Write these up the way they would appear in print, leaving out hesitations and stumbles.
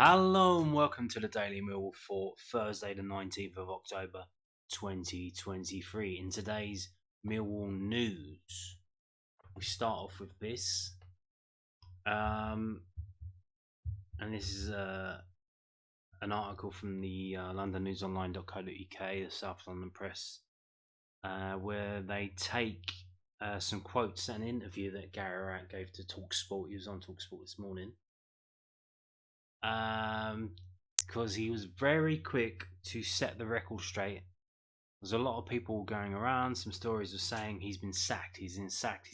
Hello and welcome to the Daily Millwall for Thursday the 19th of October 2023. In today's Millwall news, we start off with this. And this is an article from the londonnewsonline.co.uk, the South London Press, where they take some quotes and an interview that Gary Rowett gave to Talksport. He was on Talksport this morning. Because he was very quick to set the record straight. There's a lot of people going around. Some stories are saying he's been sacked, he's been sacked.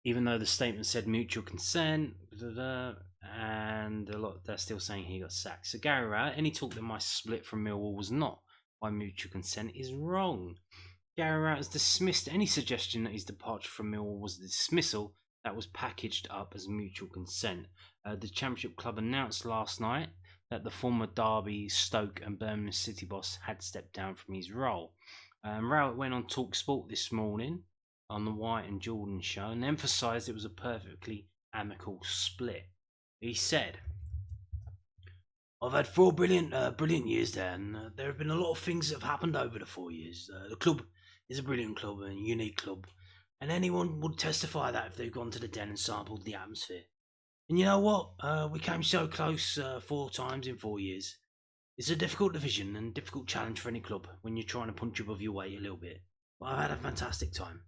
Even though the statement said mutual consent, and a lot they're still saying he got sacked. So Gary Rowett, any talk that my split from Millwall was not by mutual consent is wrong. Gary Rowett has dismissed any suggestion that his departure from Millwall was a dismissal that was packaged up as mutual consent. The Championship club announced last night that the former Derby, Stoke and Birmingham City boss had stepped down from his role. Rowett went on Talksport this morning on the White and Jordan show and emphasised it was a perfectly amicable split. He said, "I've had 4 brilliant years there, and there have been a lot of things that have happened over the 4 years. The club is a brilliant club and a unique club, and anyone would testify that if they've gone to the Den and sampled the atmosphere. And you know what? We came so close 4 times in 4 years. It's a difficult division and difficult challenge for any club when you're trying to punch above your weight a little bit. But I've had a fantastic time.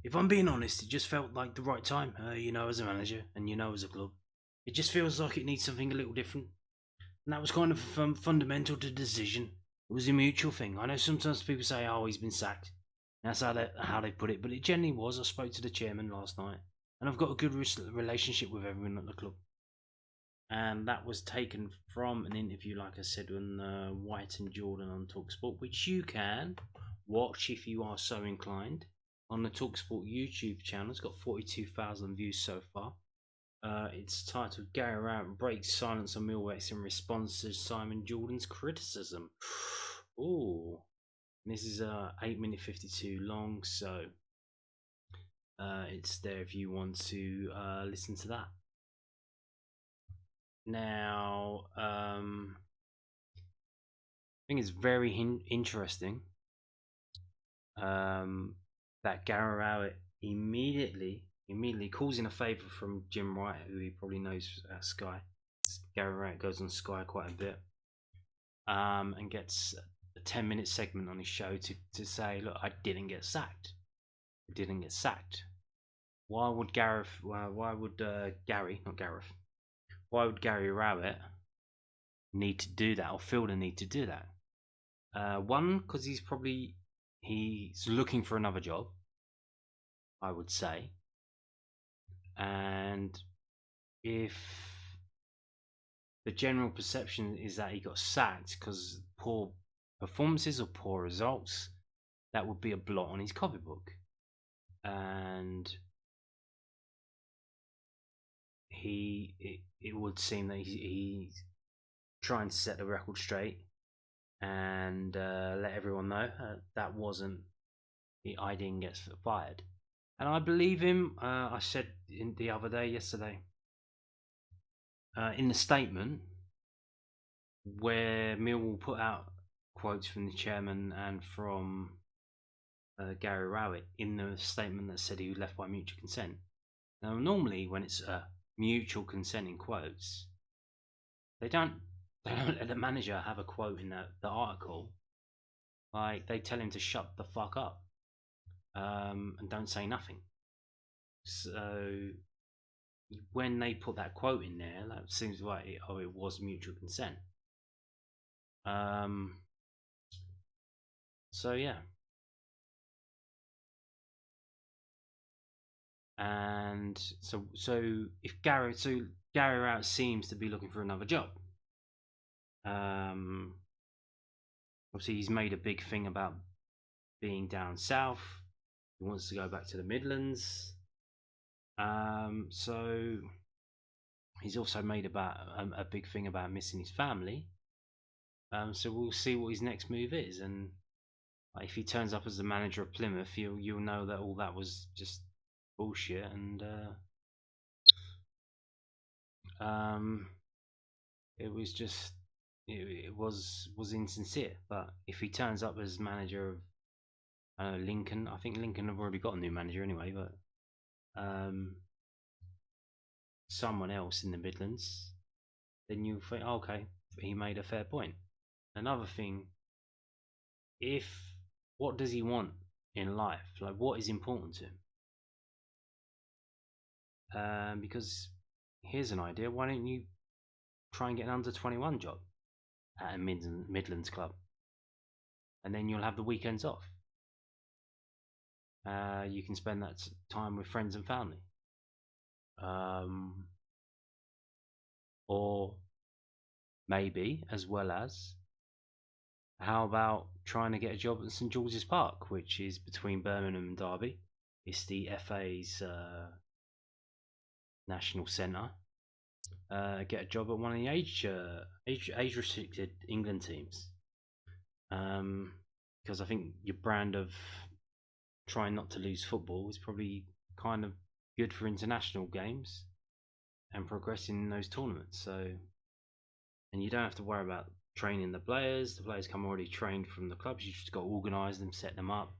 If I'm being honest, it just felt like the right time, as a manager and as a club. It just feels like it needs something a little different. And that was kind of fundamental to the decision. It was a mutual thing. I know sometimes people say, oh, he's been sacked. That's how they put it, but it generally was. I spoke to the chairman last night, and I've got a good relationship with everyone at the club. And that was taken from an interview, like I said, on White and Jordan on Talksport, which you can watch if you are so inclined on the Talksport YouTube channel. It's got 42,000 views so far. It's titled "Gary Rowett Breaks Silence on Millwall in Response to Simon Jordan's Criticism." Ooh. This is 8 minute 52 long, so it's there if you want to listen to that. Now, I think it's very interesting that Gary Rowett immediately calls in a favour from Jim Wright, who he probably knows at Sky. Gary Rowett goes on Sky quite a bit, and gets a 10-minute segment on his show to say, look, I didn't get sacked. Why would Gary Rowett need to do that, or feel the need to do that? One, because he's looking for another job, I would say. And if the general perception is that he got sacked because poor performances or poor results, that would be a blot on his copybook, and it would seem that he's trying to set the record straight and let everyone know that wasn't I didn't get fired, and I believe him. I said yesterday, in the statement where Millwall put out quotes from the chairman and from Gary Rowett in the statement that said he left by mutual consent. Now, normally when it's mutual consent in quotes, they don't let the manager have a quote in the article. Like, they tell him to shut the fuck up and don't say nothing. So when they put that quote in there, that seems like it was mutual consent. So yeah. And so if Gary Rowett seems to be looking for another job. Obviously he's made a big thing about being down south. He wants to go back to the Midlands. So he's also made about a big thing about missing his family. So we'll see what his next move is, and if he turns up as the manager of Plymouth, you'll know that all that was just bullshit, and Um, it was just it was insincere. But if he turns up as manager of Lincoln, I think Lincoln have already got a new manager anyway. But someone else in the Midlands, then you think, oh, okay, he made a fair point. Another thing, if what does he want in life? Like, what is important to him? Because here's an idea: why don't you try and get an under-21 job at a Midlands club, and then you'll have the weekends off. You can spend that time with friends and family. Or maybe, as well as, how about trying to get a job at St George's Park, which is between Birmingham and Derby? It's the FA's national centre. Get a job at one of the age restricted England teams. Because I think your brand of trying not to lose football is probably kind of good for international games and progressing in those tournaments. So, and you don't have to worry about training the players. The players come already trained from the clubs. You just got to organise them, set them up,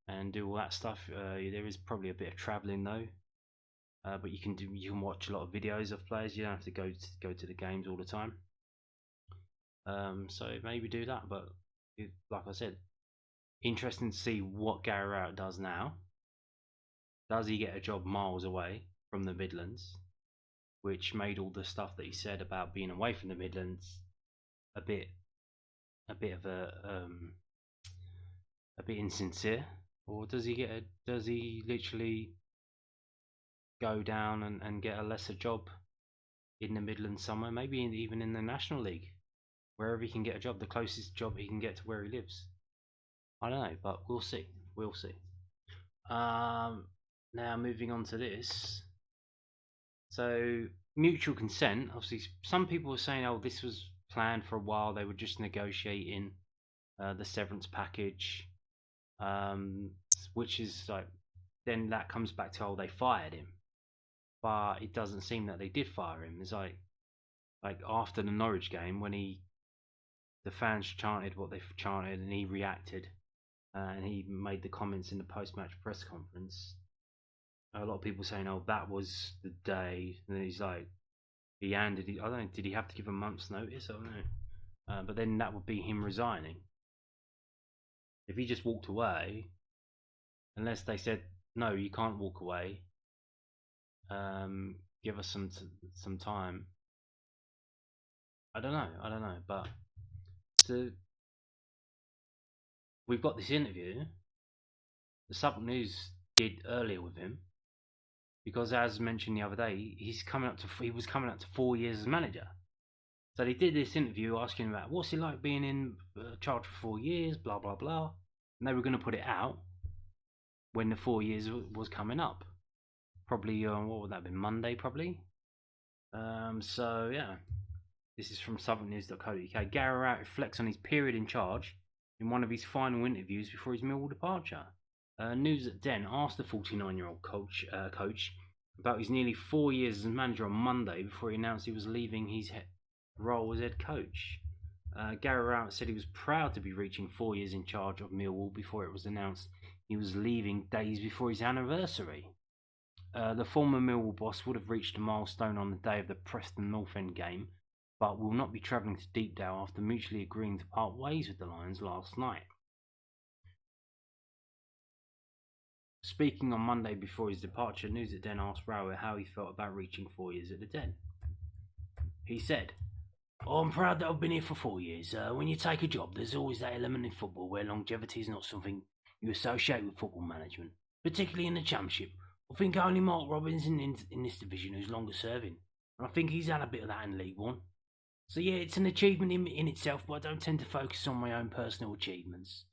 and do all that stuff. There is probably a bit of travelling though, but you can watch a lot of videos of players. You don't have to go to the games all the time. So maybe do that. But like I said, interesting to see what Gary Rowett does now. Does he get a job miles away from the Midlands, which made all the stuff that he said about being away from the Midlands a bit of a bit insincere? Or does he literally go down and get a lesser job in the Midlands somewhere, maybe even in the National League, wherever he can get a job, the closest job he can get to where he lives? I don't know, but we'll see. Now moving on to this. So mutual consent. Obviously, some people were saying, "Oh, this was planned for a while. They were just negotiating the severance package," which is like, then that comes back to, oh, they fired him, but it doesn't seem that they did fire him. It's like after the Norwich game when the fans chanted what they chanted and he reacted, and he made the comments in the post-match press conference. A lot of people saying, "Oh, that was the day." And then he's like, I don't know, did he have to give a month's notice? I don't know. But then that would be him resigning. If he just walked away, unless they said, "No, you can't walk away. Give us some time." I don't know. But so we've got this interview the Suffolk News did earlier with him. Because, as mentioned the other day, he was coming up to 4 years as manager. So they did this interview asking about what's it like being in charge for 4 years, blah blah blah, and they were going to put it out when the 4 years was coming up. Probably on what would that be, Monday probably. So yeah, this is from SuffolkNews.co.uk. Gary Rowett reflects on his period in charge in one of his final interviews before his Millwall departure. News at Den asked the 49-year-old coach about his nearly 4 years as manager on Monday before he announced he was leaving his role as head coach. Gary Rowett said he was proud to be reaching 4 years in charge of Millwall before it was announced he was leaving days before his anniversary. The former Millwall boss would have reached a milestone on the day of the Preston North End game, but will not be travelling to Deepdale after mutually agreeing to part ways with the Lions last night. Speaking on Monday before his departure, News at Den asked Rowett how he felt about reaching 4 years at the Den. He said, "Oh, I'm proud that I've been here for 4 years. When you take a job, there's always that element in football where longevity is not something you associate with football management, particularly in the Championship. I think only Mark Robins in this division who's longer serving, and I think he's had a bit of that in League One. So yeah, it's an achievement in itself, but I don't tend to focus on my own personal achievements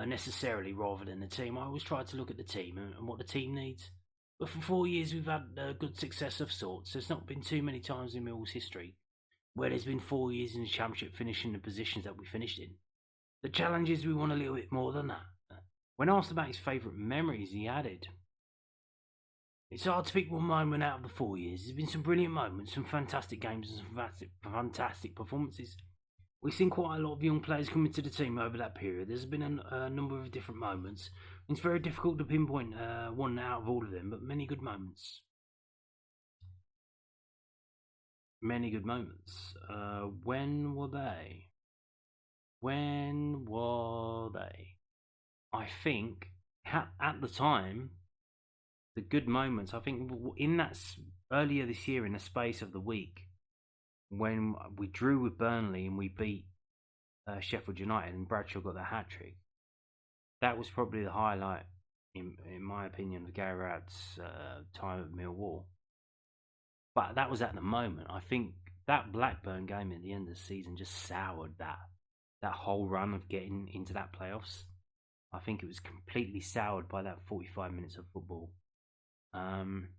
necessarily rather than the team. I always try to look at the team and what the team needs. But for 4 years we've had good success of sorts. There's not been too many times in Millwall's history where there's been 4 years in the Championship finishing the positions that we finished in. The challenge is we want a little bit more than that." When asked about his favourite memories, he added, It's hard to pick one moment out of the 4 years. There's been some brilliant moments, some fantastic games, and some fantastic performances. We've seen quite a lot of young players come into the team over that period. There's been a number of different moments. It's very difficult to pinpoint one out of all of them, but many good moments. Many good moments. When were they? When were they? I think at the time, the good moments, I think in that earlier this year, in the space of the week, when we drew with Burnley and we beat Sheffield United and Bradshaw got the hat trick, that was probably the highlight, in my opinion, of Gary Rowett's time at Millwall. But that was at the moment. I think that Blackburn game at the end of the season just soured that whole run of getting into that playoffs. I think it was completely soured by that 45 minutes of football. And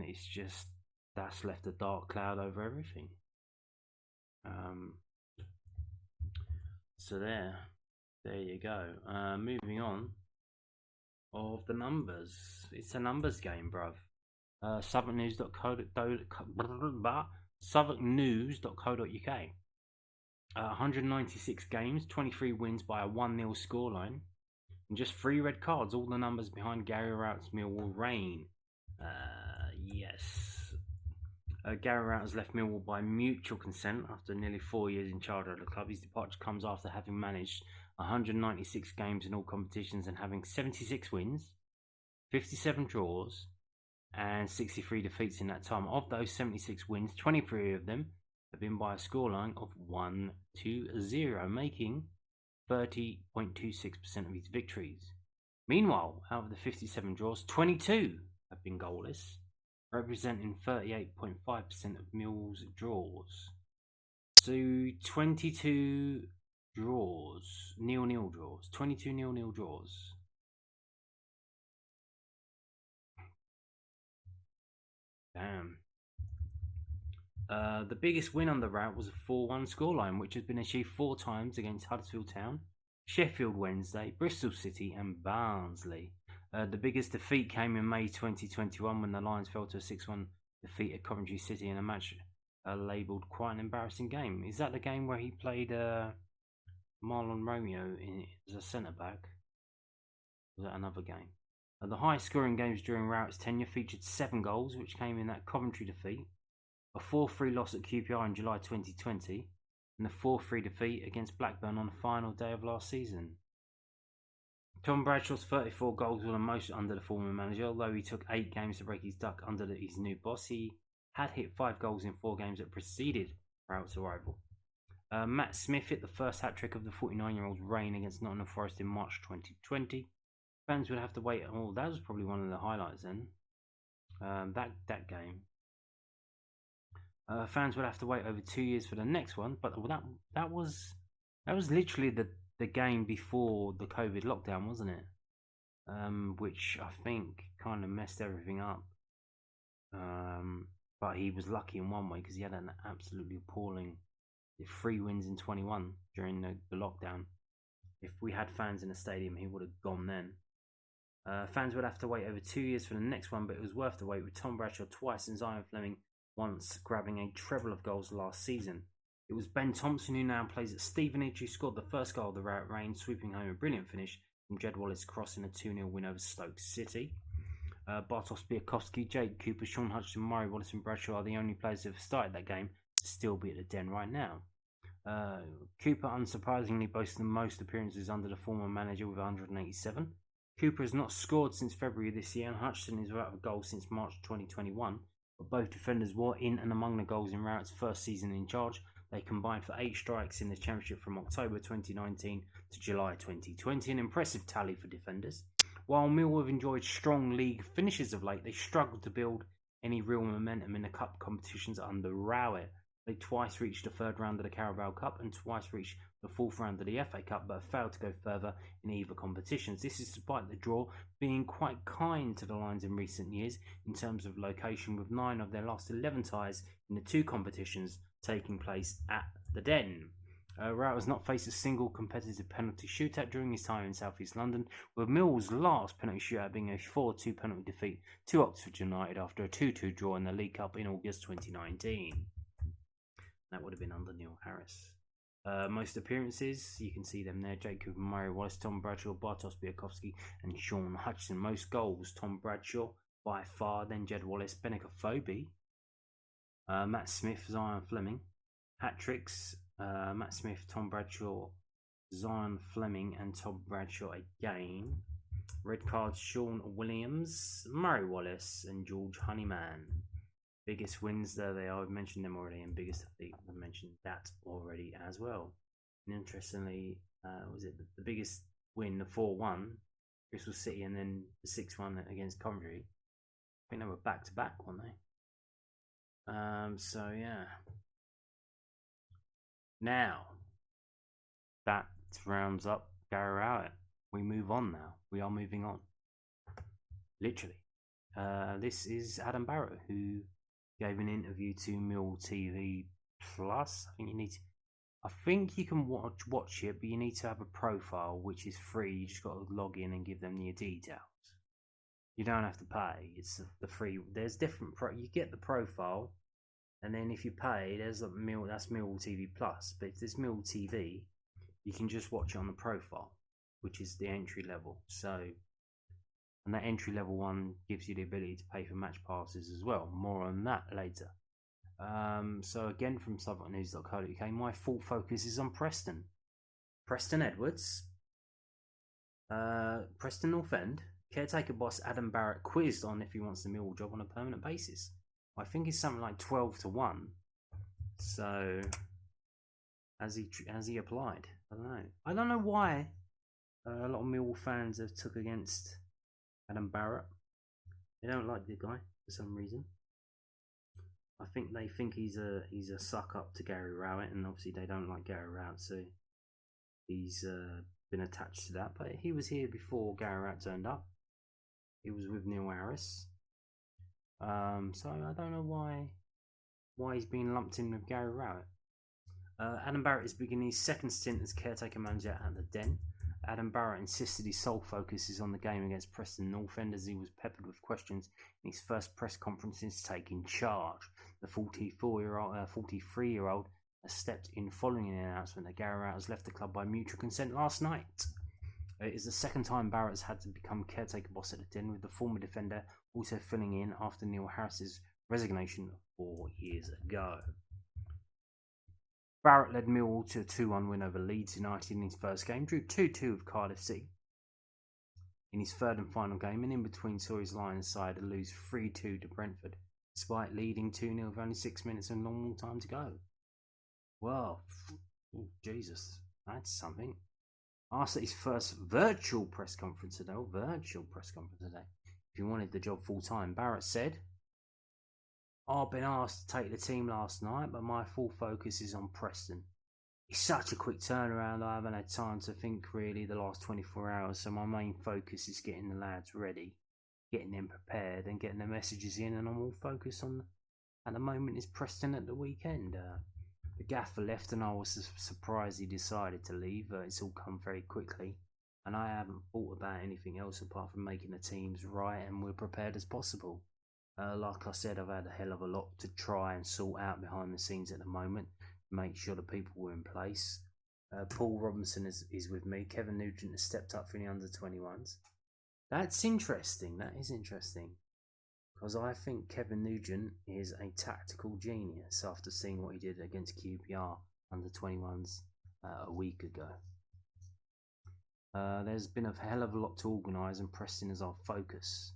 it's just, that's left a dark cloud over everything. So there you go. Moving on of the numbers. It's a numbers game, bruv. Southwarknews.co.uk. 196 games, 23 wins by a 1-0 scoreline, and just 3 red cards. All the numbers behind Gary Rowett's Millwall reign. Yes. Gary Rowett has left Millwall by mutual consent after nearly 4 years in charge of the club. His departure comes after having managed 196 games in all competitions and having 76 wins, 57 draws, and 63 defeats in that time. Of those 76 wins, 23 of them have been by a scoreline of 1-0, making 30.26% of his victories. Meanwhile, out of the 57 draws, 22 have been goalless, representing 38.5% of Millwall's draws. So 22 draws, 0-0 draws, 22 0-0 draws. Damn. The biggest win on the route was a 4-1 scoreline, which has been achieved 4 times against Huddersfield Town, Sheffield Wednesday, Bristol City and Barnsley. The biggest defeat came in May 2021 when the Lions fell to a 6-1 defeat at Coventry City in a match labelled quite an embarrassing game. Is that the game where he played Marlon Romeo as a centre-back? Was that another game? The highest scoring games during Rowett's tenure featured 7 goals, which came in that Coventry defeat, a 4-3 loss at QPR in July 2020, and a 4-3 defeat against Blackburn on the final day of last season. Tom Bradshaw's 34 goals were the most under the former manager. Although he took 8 games to break his duck under his new boss, he had hit 5 goals in 4 games that preceded Rowett's arrival. Matt Smith hit the first hat-trick of the 49-year-old's reign against Nottingham Forest in March 2020. Fans would have to wait. Oh, that was probably one of the highlights then. That game. Fans would have to wait over 2 years for the next one, but that was literally the game before the COVID lockdown, wasn't it? Which I think kind of messed everything up. But he was lucky in one way because he had an absolutely appalling 3 wins in 21 during the lockdown. If we had fans in the stadium, he would have gone then. Fans would have to wait over 2 years for the next one, but it was worth the wait, with Tom Bradshaw twice and Zion Fleming once grabbing a treble of goals last season. It was Ben Thompson, who now plays at Stevenage, who scored the first goal of the Rowett reign, sweeping home a brilliant finish from Jed Wallace crossing a 2-0 win over Stoke City. Bartosz Białkowski, Jake Cooper, Sean Hutchinson, Murray Wallace and Bradshaw are the only players who have started that game to still be at the Den right now. Cooper unsurprisingly boasts the most appearances under the former manager with 187. Cooper has not scored since February this year, and Hutchinson is without a goal since March 2021. But both defenders were in and among the goals in Rowett's first season in charge. They combined for 8 strikes in the Championship from October 2019 to July 2020, an impressive tally for defenders. While Millwall have enjoyed strong league finishes of late, they struggled to build any real momentum in the cup competitions under Rowett. They twice reached the 3rd round of the Carabao Cup and twice reached the 4th round of the FA Cup, but have failed to go further in either competitions. This is despite the draw being quite kind to the Lions in recent years in terms of location, with 9 of their last 11 ties in the 2 competitions taking place at the Den. Rowett has not faced a single competitive penalty shootout during his time in South East London, with Millwall's last penalty shootout being a 4-2 penalty defeat to Oxford United after a 2-2 draw in the League Cup in August 2019. That would have been under Neil Harris. Most appearances, you can see them there: Jacob Murray Wallace, Tom Bradshaw, Bartosz Białkowski and Sean Hutchinson. Most goals, Tom Bradshaw by far, then Jed Wallace, Benica Phobie, Matt Smith, Zion Fleming. Hat-tricks, Matt Smith, Tom Bradshaw, Zion Fleming and Tom Bradshaw again. Red cards, Sean Williams, Murray Wallace and George Honeyman. Biggest wins, there they are, I've mentioned them already, and biggest defeat, I've mentioned that already as well. And interestingly, was it the biggest win, the 4-1, Bristol City, and then the 6-1 against Coventry? I think they were back-to-back, weren't they? So yeah. Now, that rounds up Gary Rowett. We move on now. We are moving on. Literally. This is Adam Barrett, who gave an interview to Millwall TV Plus. I think you can watch it, but you need to have a profile, which is free. You just got to log in and give them your details. You don't have to pay. It's the free. There's different you get the profile, and then if you pay, there's that's Millwall TV Plus. But if there's Millwall TV, you can just watch it on the profile, which is the entry level. And that entry level one gives you the ability to pay for match passes as well. More on that later. So again, from southwarknews.co.uk, my full focus is on Preston. Preston Edwards, Preston North End, caretaker boss Adam Barrett quizzed on if he wants the Millwall job on a permanent basis. I think it's something like 12-1. So has he applied? I don't know. I don't know why a lot of Millwall fans have took against Adam Barrett. They don't like the guy for some reason. I think they think he's a suck up to Gary Rowett, and obviously they don't like Gary Rowett, so he's been attached to that. But he was here before Gary Rowett turned up. He was with Neil Harris. So I don't know why he's been lumped in with Gary Rowett. Adam Barrett is beginning his second stint as caretaker manager at the Den. Adam Barrett insisted his sole focus is on the game against Preston North End, as he was peppered with questions in his first press conference since taking charge. The 43-year-old has stepped in following an announcement that Gary Rowett has left the club by mutual consent last night. It is the second time Barrett has had to become caretaker boss at the Den, with the former defender also filling in after Neil Harris's resignation 4 years ago. Barrett led Millwall to a 2-1 win over Leeds United in his first game, drew 2-2 with Cardiff City in his third and final game, and in between saw his Lions side lose 3-2 to Brentford, despite leading 2-0 with only 6 minutes of normal time to go. Well, Jesus, that's something. Asked at his first virtual press conference today, if he wanted the job full time, Barrett said, "I've been asked to take the team last night, but my full focus is on Preston. It's such a quick turnaround, I haven't had time to think really the last 24 hours, so my main focus is getting the lads ready, getting them prepared and getting the messages in, and I'm all focused on, at the moment, is Preston at the weekend." The gaffer left and I was surprised he decided to leave. It's all come very quickly, and I haven't thought about anything else apart from making the teams right and we're prepared as possible. Like I said, I've had a hell of a lot to try and sort out behind the scenes at the moment, make sure the people were in place. Paul Robinson is with me. Kevin Nugent has stepped up for the under-21s. That's interesting. That is interesting. Because I think Kevin Nugent is a tactical genius after seeing what he did against QPR under-21s a week ago. There's been a hell of a lot to organise, and Preston is our focus.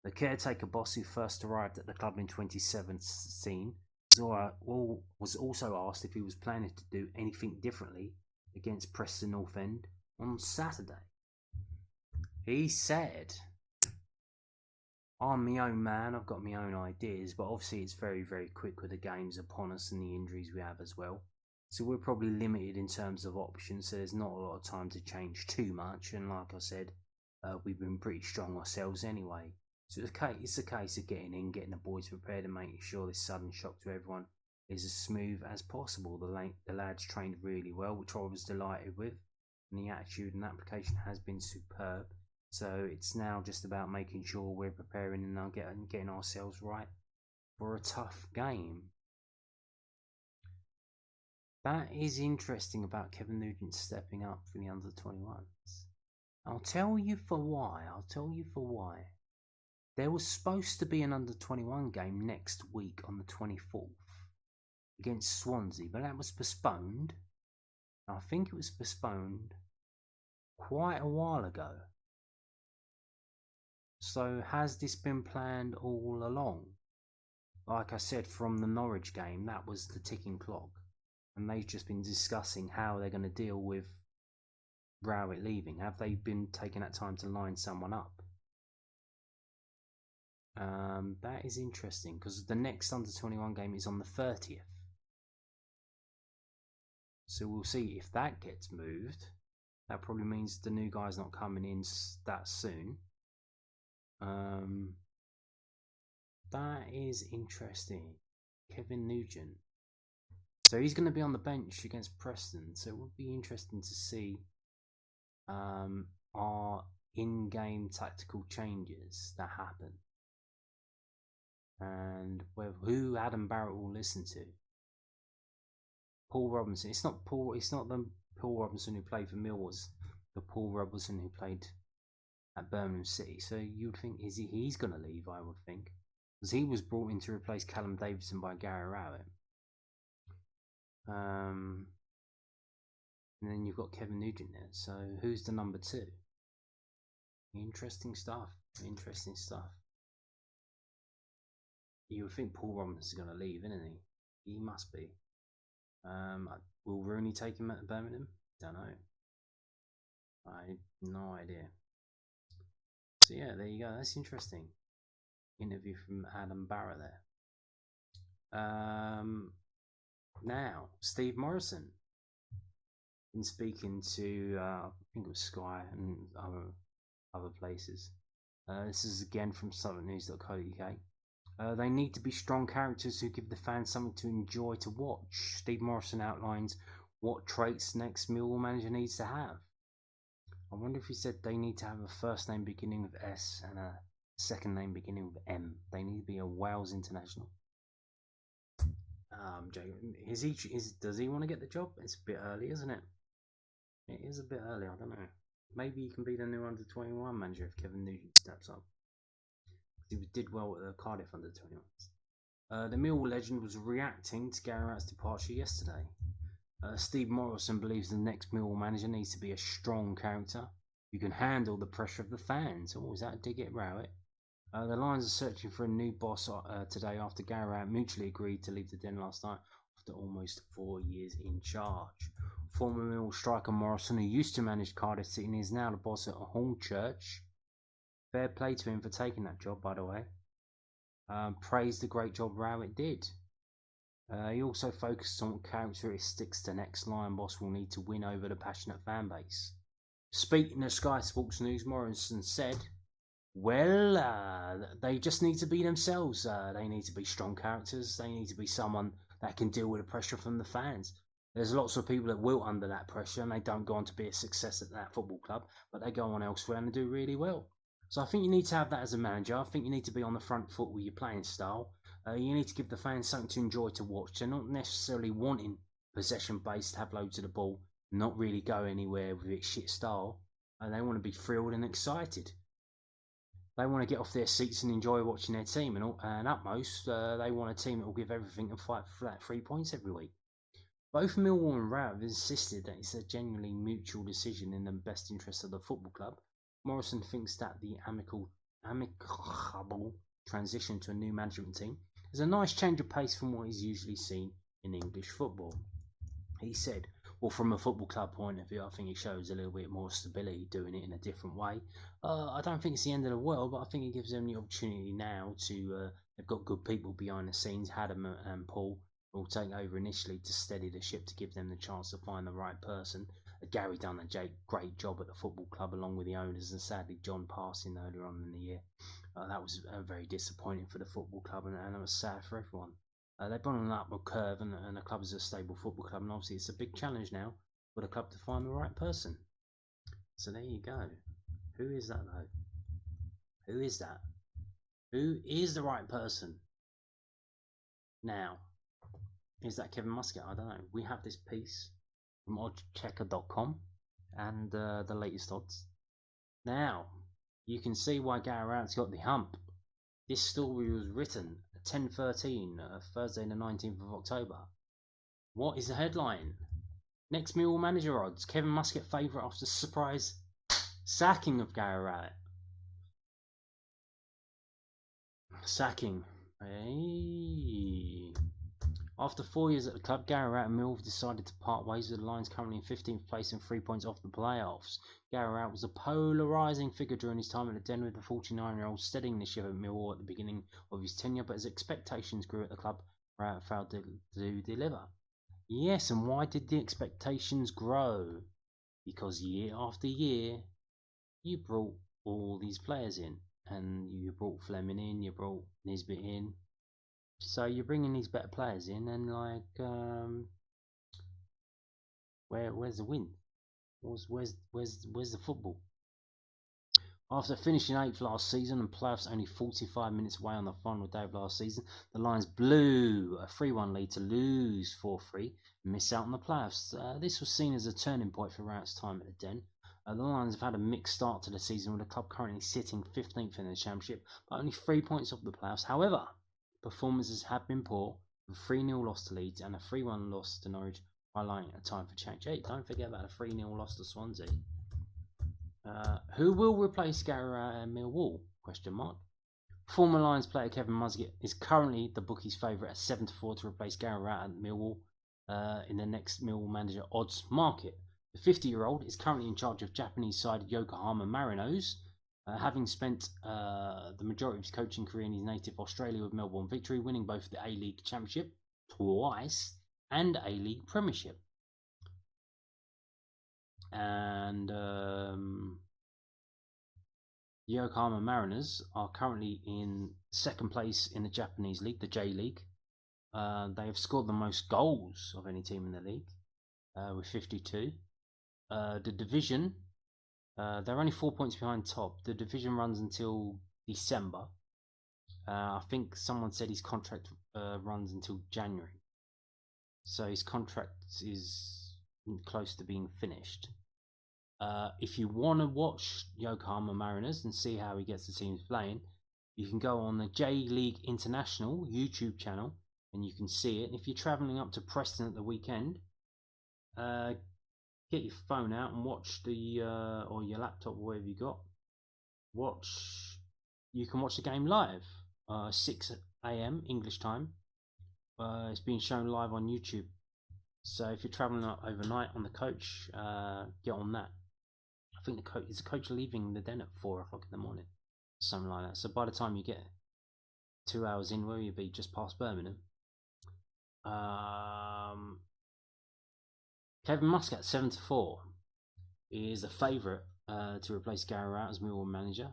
The caretaker boss, who first arrived at the club in 2017, was also asked if he was planning to do anything differently against Preston North End on Saturday. He said, "I'm my own man, I've got my own ideas, but obviously it's very, very quick with the games upon us and the injuries we have as well. So we're probably limited in terms of options, so there's not a lot of time to change too much. And like I said, we've been pretty strong ourselves anyway. So it's a case of getting in, getting the boys prepared and making sure this sudden shock to everyone is as smooth as possible. The lads trained really well, which I was delighted with, and the attitude and application has been superb. So it's now just about making sure we're preparing and getting ourselves right for a tough game. That is interesting about Kevin Nugent stepping up for the under-21s. I'll tell you for why. There was supposed to be an under-21 game next week on the 24th against Swansea, but that was postponed. I think it was postponed quite a while ago. So has this been planned all along? Like I said, from the Norwich game, that was the ticking clock. And they've just been discussing how they're going to deal with Rowett leaving. Have they been taking that time to line someone up? That is interesting, because the next under-21 game is on the 30th. So we'll see if that gets moved. That probably means the new guy's not coming in that soon. That is interesting. Kevin Nugent. So he's going to be on the bench against Preston. So it would be interesting to see our in-game tactical changes that happen, and who Adam Barrett will listen to. Paul Robinson. It's not the Paul Robinson who played for Millwall. It's the Paul Robinson who played at Birmingham City. So you'd think he's going to leave, I would think, because he was brought in to replace Callum Davidson by Gary Rowett. And then you've got Kevin Nugent there. So who's the number 2? Interesting stuff. You would think Paul Robinson's going to leave, isn't he? He must be. Will Rooney take him at Birmingham? Don't know. I have no idea. So yeah, there you go. That's interesting. Interview from Adam Barrett there. Now, Steve Morison. Been speaking to, I think it was Sky and other places. This is again from southernnews.co.uk. They need to be strong characters who give the fans something to enjoy to watch. Steve Morison outlines what traits next Millwall manager needs to have. I wonder if he said they need to have a first name beginning with S and a second name beginning with M. They need to be a Wales international. Does he want to get the job? It's a bit early, isn't it? It is a bit early, I don't know. Maybe he can be the new under-21 manager if Kevin Nugent steps up. He did well at the Cardiff under-21s. The Millwall legend was reacting to Gary Rowett's departure yesterday. Steve Morison believes the next Millwall manager needs to be a strong character who can handle the pressure of the fans. Oh, is that a dig at Rowett? The Lions are searching for a new boss today after Gary Rowett mutually agreed to leave the den last night after almost 4 years in charge. Former Millwall striker Morison, who used to manage Cardiff City and is now the boss at Hornchurch. Fair play to him for taking that job, by the way. Praised the great job Rowett did. He also focused on what characteristics the next Lion boss will need to win over the passionate fan base. Speaking of Sky Sports News, Morrison said, they just need to be themselves. They need to be strong characters. They need to be someone that can deal with the pressure from the fans. There's lots of people that wilt under that pressure and they don't go on to be a success at that football club, but they go on elsewhere and do really well. So I think you need to have that as a manager. I think you need to be on the front foot with your playing style. You need to give the fans something to enjoy to watch. They're not necessarily wanting possession-based, have loads of the ball, not really go anywhere with its shit style. They want to be thrilled and excited. They want to get off their seats and enjoy watching their team. And at most, they want a team that will give everything and fight for that 3 points every week. Both Millwall and Rowett have insisted that it's a genuinely mutual decision in the best interest of the football club. Morison thinks that the amicable transition to a new management team is a nice change of pace from what is usually seen in English football. He said, well, from a football club point of view, I think it shows a little bit more stability doing it in a different way. I don't think it's the end of the world, but I think it gives them the opportunity now to, they've got good people behind the scenes. Adam and Paul will take over initially to steady the ship, to give them the chance to find the right person. Gary done a great job at the football club along with the owners, and sadly John passing earlier on in the year. That was very disappointing for the football club, and it was sad for everyone. They've gone on an upward curve, and the club is a stable football club, and obviously it's a big challenge now for the club to find the right person. So there you go. Who is that though? Who is that? Who is the right person? Now, is that Kevin Muscat? I don't know. We have this piece from oddschecker.com and the latest odds. Now, you can see why Gary Rowett's got the hump. This story was written at 10:13, Thursday the 19th of October. What is the headline? Next Millwall manager odds. Kevin Muscat favourite after surprise sacking of Gary Rowett. Sacking. Hey. After 4 years at the club, Gary Rowett and Millwall decided to part ways, with the Lions currently in 15th place and 3 points off the playoffs. Gary Rowett was a polarising figure during his time at the Den, with the 49-year-old steadying the ship at Millwall at the beginning of his tenure, but as expectations grew at the club, Rowett failed to deliver. Yes, and why did the expectations grow? Because year after year, you brought all these players in, and you brought Fleming in, you brought Nisbet in. So you're bringing these better players in, and where's the win? Where's the football? After finishing 8th last season and playoffs only 45 minutes away on the final day of last season, the Lions blew a 3-1 lead to lose 4-3 and miss out on the playoffs. This was seen as a turning point for Rowett's time at the Den. The Lions have had a mixed start to the season, with the club currently sitting 15th in the Championship, but only 3 points off the playoffs. However, performances have been poor, with a 3-0 loss to Leeds and a 3-1 loss to Norwich, highlighting a time for change. Hey, don't forget about a 3-0 loss to Swansea. Who will replace Gary Rowett and Millwall? Former Lions player Kevin Muscat is currently the bookies' favourite at 7-4 to replace Gary Rowett and Millwall in the next Millwall manager odds market. The 50-year-old is currently in charge of Japanese side Yokohama Marinos, having spent the majority of his coaching career in his native Australia with Melbourne Victory, winning both the A-League Championship twice and A-League Premiership. And Yokohama Mariners are currently in second place in the Japanese league, the J League. They have scored the most goals of any team in the league, with 52. The division, they're only 4 points behind top. The division runs until December. I think someone said his contract runs until January. So his contract is close to being finished. If you want to watch Yokohama Mariners and see how he gets the teams playing, you can go on the J League International YouTube channel and you can see it. If you're travelling up to Preston at the weekend, get your phone out and watch or your laptop, or whatever you got. You can watch the game live, 6 a.m. English time. It's being shown live on YouTube. So if you're travelling up overnight on the coach, get on that. I think the coach leaving the Den at 4 o'clock in the morning, something like that. So by the time you get 2 hours in, where you'll be just past Birmingham. Kevin Muscat 7-4 is a favourite to replace Gary Rowett as Millwall manager,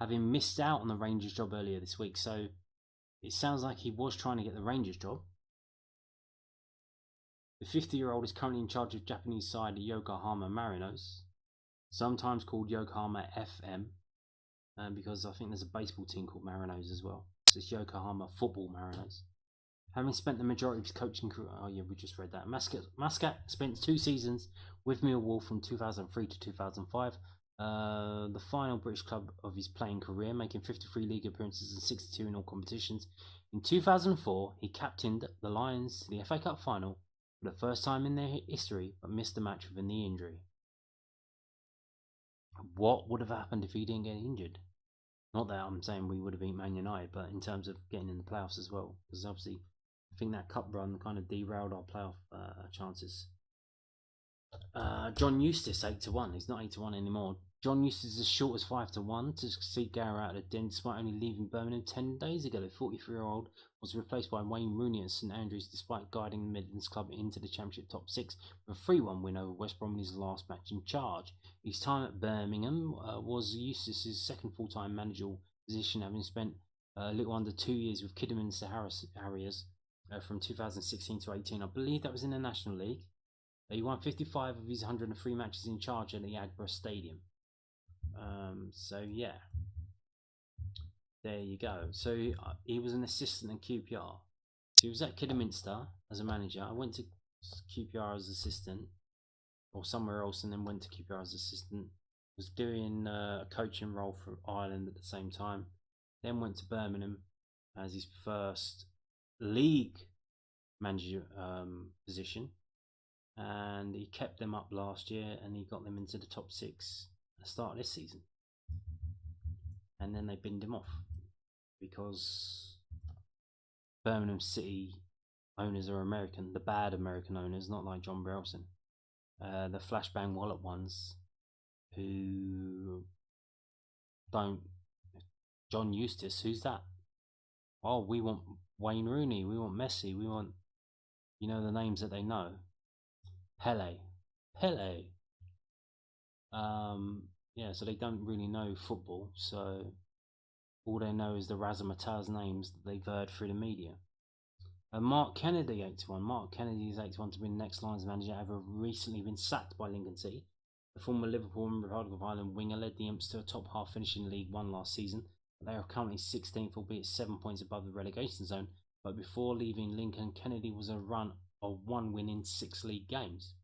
having missed out on the Rangers job earlier this week. So it sounds like he was trying to get the Rangers job. The 50-year-old is currently in charge of Japanese side Yokohama Marinos, sometimes called Yokohama FM, because I think there's a baseball team called Marinos as well. So it's Yokohama Football Marinos. Having spent the majority of his coaching career, we just read that. Muscat spent 2 seasons with Millwall from 2003 to 2005, the final British club of his playing career, making 53 league appearances and 62 in all competitions. In 2004, he captained the Lions to the FA Cup final for the first time in their history, but missed the match with a knee injury. What would have happened if he didn't get injured? Not that I'm saying we would have beat Man United, but in terms of getting in the playoffs as well, because obviously I think that cup run kind of derailed our playoff chances. John Eustace 8-1. He's not 8-1 anymore. John Eustace is as short as 5-1 to succeed Gary out of the Den, despite only leaving Birmingham 10 days ago. The 43-year-old was replaced by Wayne Rooney at St Andrews, despite guiding the Midlands club into the Championship top 6 with a 3-1 win over West Brom in his last match in charge. His time at Birmingham was Eustace's second full-time managerial position, having spent a little under 2 years with Kidderminster Harriers from 2016 to 18. I believe that was in the National League. He won 55 of his 103 matches in charge at the Agbra Stadium. So yeah, there you go. So he was an assistant in QPR. So he was at Kidderminster as a manager. I went to QPR as assistant, or somewhere else, and then went to QPR as assistant. Was doing a coaching role for Ireland at the same time. Then went to Birmingham as his first league manager position, and he kept them up last year, and he got them into the top 6 at the start of this season. And then they binned him off because Birmingham City owners are American, the bad American owners, not like John Brelson. The flashbang wallet ones who don't. John Eustace, who's that? Oh, we want Wayne Rooney, we want Messi, we want, the names that they know. Pele. Yeah, so they don't really know football, so all they know is the razzmatazz names that they've heard through the media. Mark Kennedy, 81. Mark Kennedy is 81 to be the next Lions manager, ever recently been sacked by Lincoln City. The former Liverpool and Republic of Ireland winger led the Imps to a top half finish in League One last season. They are currently 16th, albeit 7 points above the relegation zone. But before leaving Lincoln, Kennedy was a run of 1 win in 6 league games.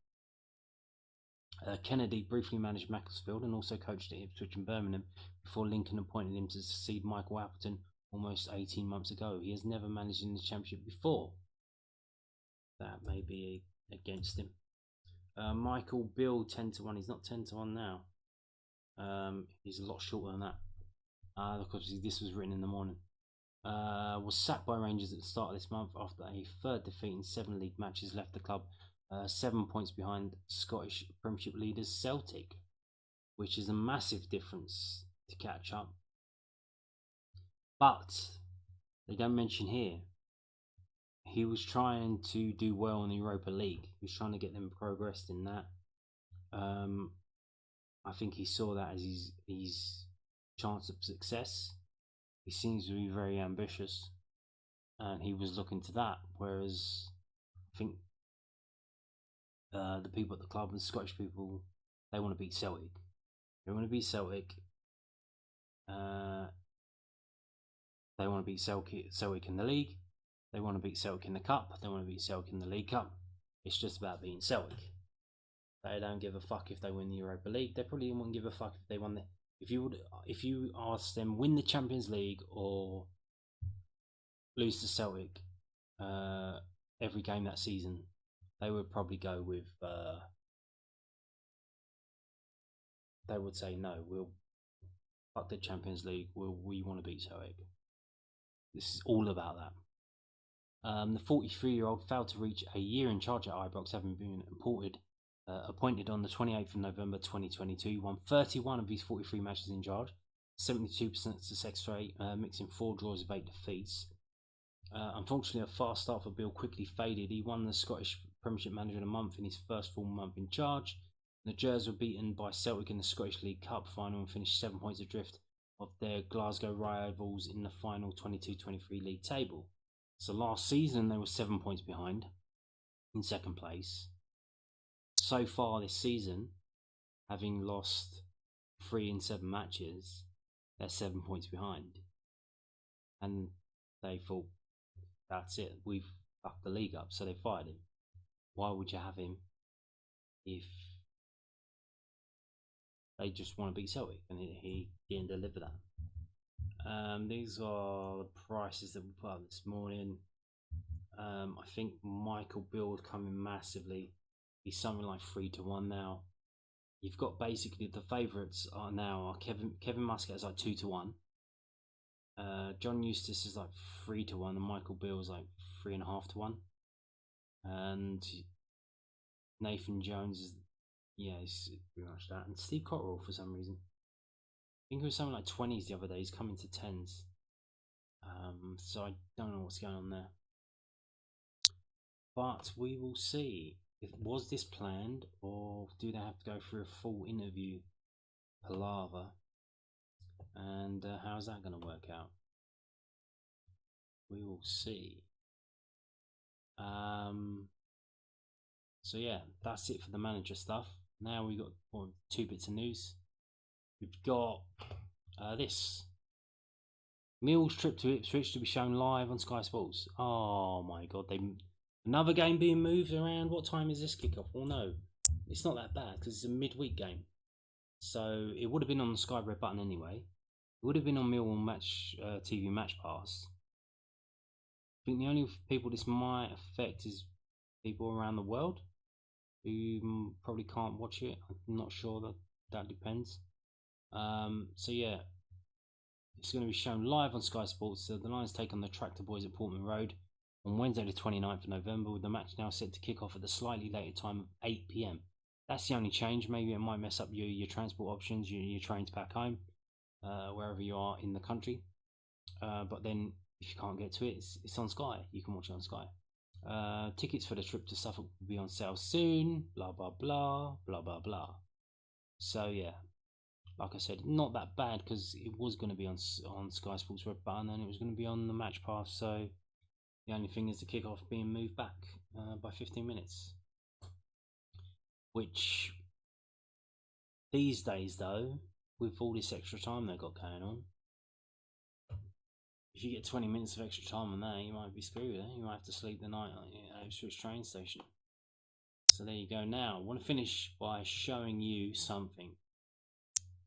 Kennedy briefly managed Macclesfield and also coached at Ipswich and Birmingham before Lincoln appointed him to succeed Michael Appleton almost 18 months ago. He has never managed in the Championship before. That may be against him. Michael Bill 10 to 1. He's not 10 to 1 now. He's a lot shorter than that. Because this was written in the morning. Was sacked by Rangers at the start of this month after a third defeat in 7 league matches, left the club 7 points behind Scottish Premiership leaders Celtic, which is a massive difference to catch up. But they don't mention here, he was trying to do well in the Europa League. He was trying to get them progressed in that. I think he saw that as his chance of success. He seems to be very ambitious, and he was looking to that. Whereas I think the people at the club, the Scottish people, they want to beat Celtic. They want to beat Celtic. They want to beat Celtic in the league. They want to beat Celtic in the cup. They want to beat Celtic in the League Cup. It's just about beating Celtic. They don't give a fuck if they win the Europa League. They probably wouldn't give a fuck if they won the. If you ask them win the Champions League or lose to Celtic every game that season, they would probably go with. They would say no. We'll fuck the Champions League. We want to beat Celtic. This is all about that. The 43-year-old failed to reach a year in charge at Ibrox, having been appointed on the 28th of November 2022. He won 31 of his 43 matches in charge, 72% success rate, mixing 4 draws of 8 defeats. Unfortunately, a fast start for Bill quickly faded. He won the Scottish Premiership Manager of the Month in his first full month in charge. The Gers were beaten by Celtic in the Scottish League Cup final and finished 7 points adrift of their Glasgow rivals in the final 22-23 league table. So last season they were 7 points behind in second place. So far this season, having lost 3 in 7 matches, they're 7 points behind. And they thought, that's it, we've fucked the league up, so they fired him. Why would you have him if they just want to beat Celtic? And he didn't deliver that. These are the prices that we put up this morning. I think Michael Bill is coming massively. He's something like 3 to 1 now. You've got basically the favourites are now Kevin Muscat is like 2 to 1. John Eustace is like 3 to 1, and Michael Bill is like 3.5 to 1. And Nathan Jones is he's pretty much that. And Steve Cotterill for some reason. I think it was something like 20s the other day. He's coming to 10s. So I don't know what's going on there. But we will see. Was this planned, or do they have to go through a full interview palaver? And how's that going to work out? We will see. So yeah, that's it for the manager stuff. Now we've got two bits of news. We've got this Mill's trip to Ipswich to be shown live on Sky Sports. Oh my god, another game being moved around. What time is this kickoff? Well, no, it's not that bad because it's a midweek game. So it would have been on the Sky Red button anyway. It would have been on Millwall TV Match Pass. I think the only people this might affect is people around the world who probably can't watch it. I'm not sure, that depends. So yeah, it's going to be shown live on Sky Sports. The Lions take on the Tractor Boys at Portman Road on Wednesday the 29th of November, with the match now set to kick off at the slightly later time of 8 p.m. That's the only change. Maybe it might mess up your transport options, your trains back home, wherever you are in the country. But then if you can't get to it, it's on Sky. You can watch it on Sky. Tickets for the trip to Suffolk will be on sale soon. Blah blah blah blah blah blah. So yeah, like I said, not that bad because it was going to be on Sky Sports Red Button and it was going to be on the Match Pass. So the only thing is the kickoff being moved back by 15 minutes. Which these days, though, with all this extra time they've got going on, if you get 20 minutes of extra time on that, you might be screwed. You might have to sleep the night at Ipswich train station. So there you go. Now, I want to finish by showing you something.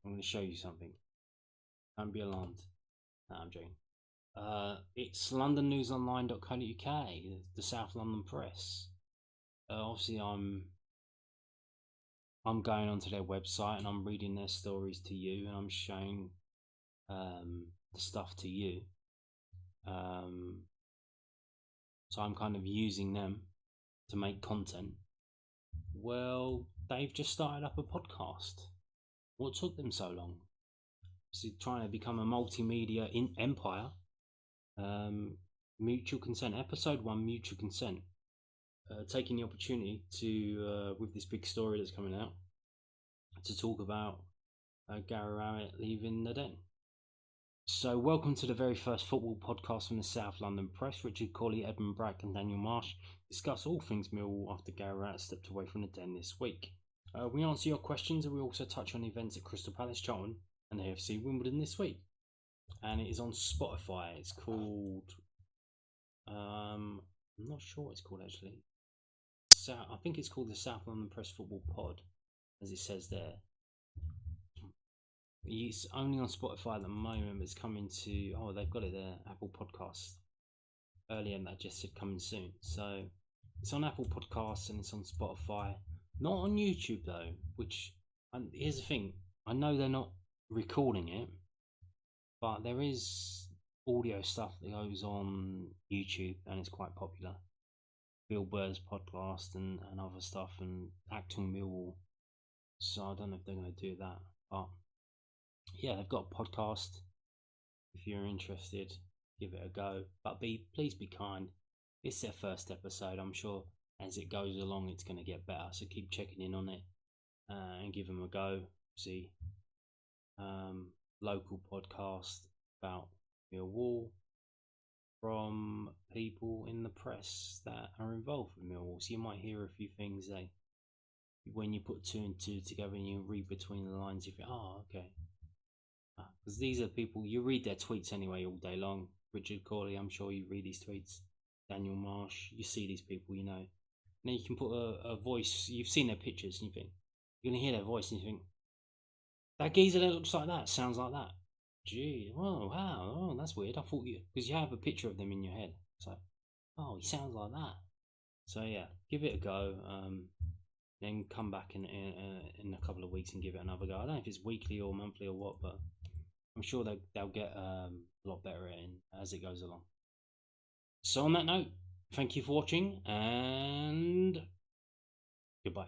I'm going to show you something. Don't be alarmed. No, I'm joking. It's londonnewsonline.co.uk, the South London Press. Obviously, I'm going onto their website and I'm reading their stories to you, and I'm showing the stuff to you. So I'm kind of using them to make content. Well, they've just started up a podcast. What took them so long? So trying to become a multimedia empire. Mutual Consent, episode 1, Mutual Consent. Taking the opportunity to, with this big story that's coming out, to talk about Gary Rowett leaving the Den. So welcome to the very first football podcast from the South London Press. Richard Corley, Edmund Brack and Daniel Marsh discuss all things Millwall after Gary Rowett stepped away from the Den this week. We answer your questions and we also touch on events at Crystal Palace, Charlton and AFC Wimbledon this week. And it is on Spotify. It's called... I'm not sure what it's called actually. I think it's called the South London Press Football Pod, as it says there. It's only on Spotify at the moment, but it's coming to... Oh, they've got it there, Apple Podcasts. Earlier, and that just said coming soon. So, it's on Apple Podcasts and it's on Spotify. Not on YouTube, though, which... And here's the thing. I know they're not recording it, but there is audio stuff that goes on YouTube, and it's quite popular. Bill Burr's podcast and other stuff, and Acting Millwall. So, I don't know if they're going to do that, but... Yeah, they've got a podcast. If you're interested, give it a go. But please be kind. It's their first episode. I'm sure as it goes along, it's going to get better. So keep checking in on it and give them a go. See, local podcast about Millwall from people in the press that are involved with Millwall. So you might hear a few things when you put 2 and 2 together and you read between the lines. You think, oh, okay. Because these are people, you read their tweets anyway all day long. Richard Corley, I'm sure you read these tweets. Daniel Marsh, you see these people, you know. And then you can put a voice, you've seen their pictures and you think, you're going to hear their voice and you think, that geezer that looks like that, sounds like that. Gee, oh, wow, oh, that's weird. I thought because you have a picture of them in your head. It's like, oh, he sounds like that. So yeah, give it a go. Then come back in a couple of weeks and give it another go. I don't know if it's weekly or monthly or what, but I'm sure they'll get a lot better as it goes along. So on that note, thank you for watching and goodbye.